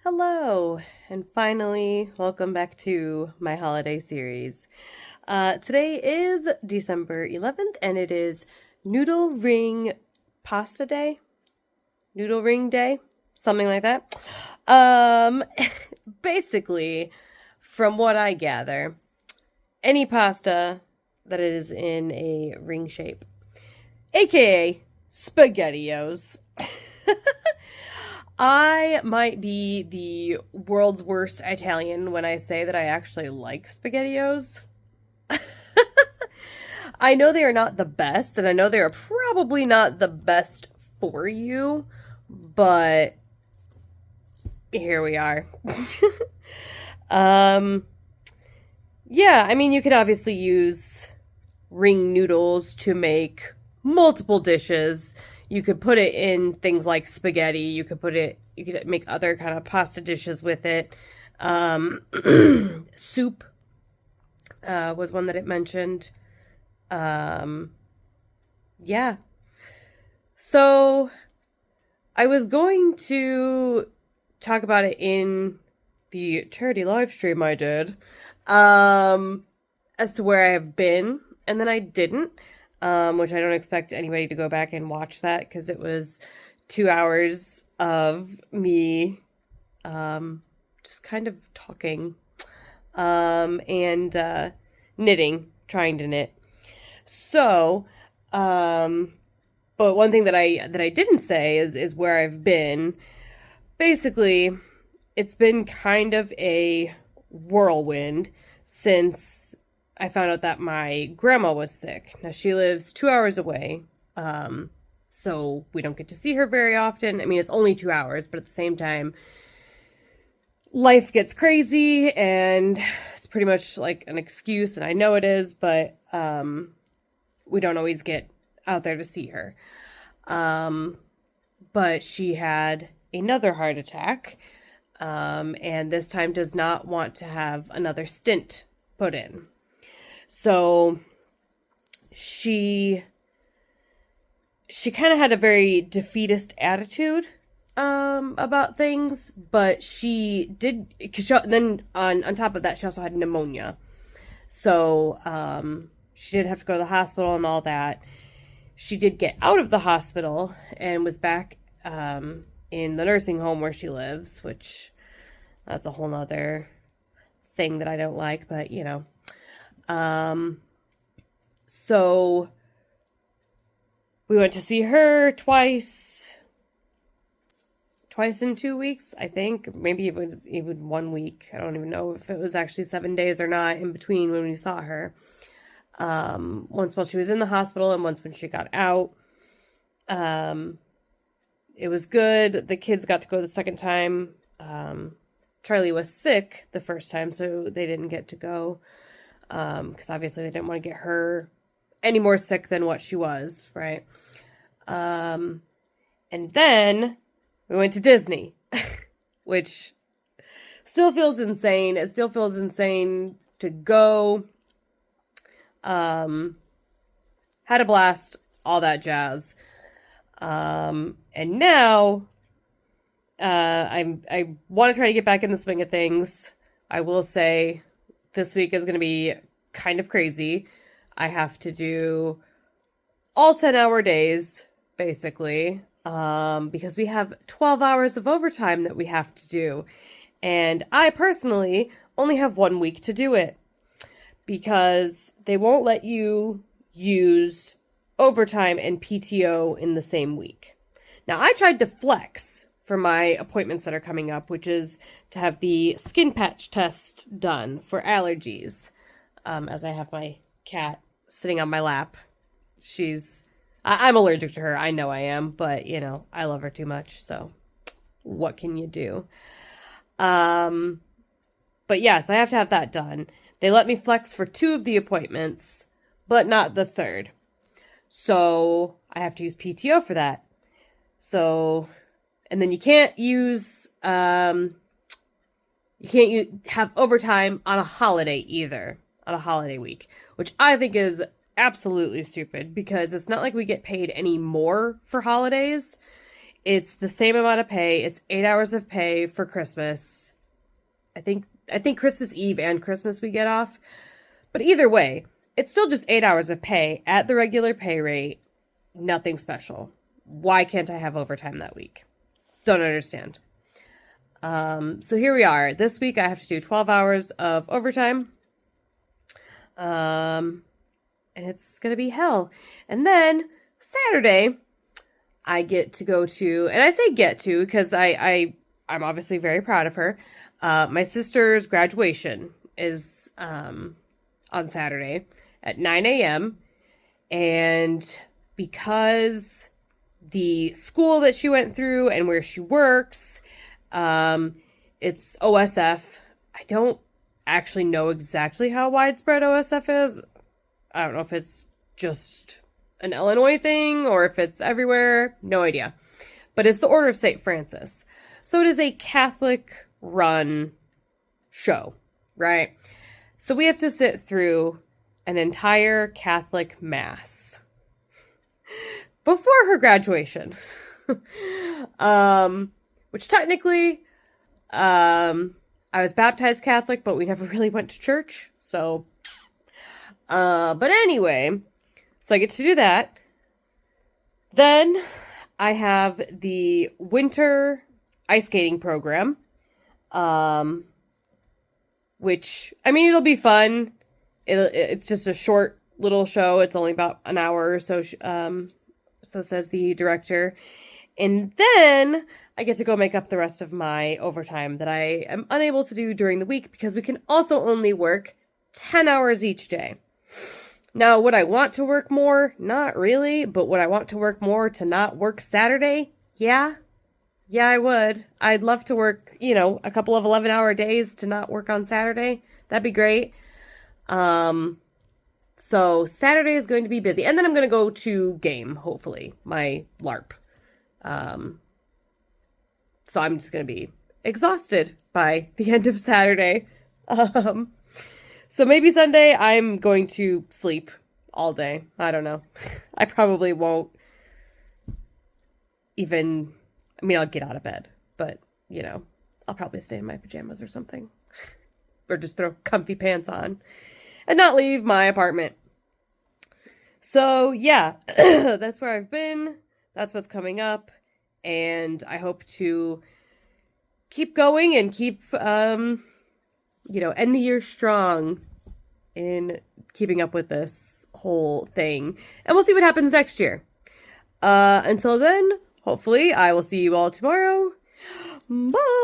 Hello, and finally, welcome back to my holiday series. Today is December 11th, and it is Noodle Ring Pasta Day? Noodle Ring Day? Something like that. Um, Basically, from what I gather, any pasta that is in a ring shape, aka SpaghettiOs. I might be the world's worst Italian when I say that I actually like SpaghettiOs. I know they are not the best, and I know they are probably not the best for you, but here we are. um, yeah, I mean, you could obviously use ring noodles to make multiple dishes. You could put it in things like spaghetti. You could make other kind of pasta dishes with it. Um, Soup was one that it mentioned. Um, yeah. So I was going to talk about it in the charity live stream I did, um, as to where I have been, and then I didn't, which I don't expect anybody to go back and watch that because it was 2 hours of me, just kind of talking, and knitting, trying to knit. So, but one thing that I didn't say is where I've been. Basically, it's been kind of a whirlwind since I found out that my grandma was sick. Now, she lives 2 hours away, so we don't get to see her very often. I mean, it's only 2 hours, but at the same time, life gets crazy, and it's pretty much like an excuse, and I know it is, but we don't always get out there to see her. But she had another heart attack, and this time does not want to have another stint put in. So she kind of had a very defeatist attitude about things, but she did, cause then on top of that, she also had pneumonia. So she did have to go to the hospital and all that. She did get out of the hospital and was back in the nursing home where she lives, which that's a whole nother thing that I don't like, but you know. So we went to see her twice in 2 weeks, I think. Maybe it was even 1 week. I don't even know if it was actually 7 days or not in between when we saw her. Once while she was in the hospital and once when she got out. It was good. The kids got to go the second time. Charlie was sick the first time, so they didn't get to go. Because obviously they didn't want to get her any more sick than what she was, right? And then we went to Disney, which still feels insane. It still feels insane to go. Had a blast, all that jazz. And now, I want to try to get back in the swing of things. I will say this week is going to be kind of crazy. I have to do all 10-hour days, basically, because we have 12 hours of overtime that we have to do. And I personally only have 1 week to do it because they won't let you use overtime and PTO in the same week. Now, I tried to flex for my appointments that are coming up, which is to have the skin patch test done for allergies. As I have my cat sitting on my lap. I'm allergic to her. I know I am, but, you know, I love her too much, so what can you do? But yes, I have to have that done. They let me flex for 2 of the appointments, but not the third. So I have to use PTO for that. So, and then you can't have overtime on a holiday either, on a holiday week, which I think is absolutely stupid because it's not like we get paid any more for holidays. It's the same amount of pay. It's 8 hours of pay for Christmas. I think Christmas Eve and Christmas we get off. But either way, it's still just 8 hours of pay at the regular pay rate. Nothing special. Why can't I have overtime that week? Don't understand. So here we are. This week I have to do 12 hours of overtime. And it's going to be hell. And then Saturday, I get to go to, and I say get to because I'm obviously very proud of her. My sister's graduation is on Saturday at 9 a.m. And because the school that she went through and where she works, it's OSF. I don't actually know exactly how widespread OSF is. I don't know if it's just an Illinois thing or if it's everywhere. No idea. But it's the Order of St. Francis. So it is a Catholic run show, right? So we have to sit through an entire Catholic mass before her graduation. Which technically, I was baptized Catholic, but we never really went to church. So, but anyway, so I get to do that. Then I have the winter ice skating program, which, I mean, it'll be fun. It's just a short little show. It's only about an hour or so, so says the director. And then I get to go make up the rest of my overtime that I am unable to do during the week because we can also only work 10 hours each day. Now, would I want to work more? Not really. But would I want to work more to not work Saturday? Yeah. Yeah, I would. I'd love to work, a couple of 11-hour days to not work on Saturday. That'd be great. So Saturday is going to be busy. And then I'm going to go to game, hopefully, my LARP. So I'm just going to be exhausted by the end of Saturday. So maybe Sunday I'm going to sleep all day. I don't know. I probably won't even, I'll get out of bed, but I'll probably stay in my pajamas or something, or just throw comfy pants on and not leave my apartment. So yeah, that's where I've been. That's what's coming up. And I hope to keep going and keep, end the year strong in keeping up with this whole thing. And we'll see what happens next year. Until then, hopefully I will see you all tomorrow. Bye!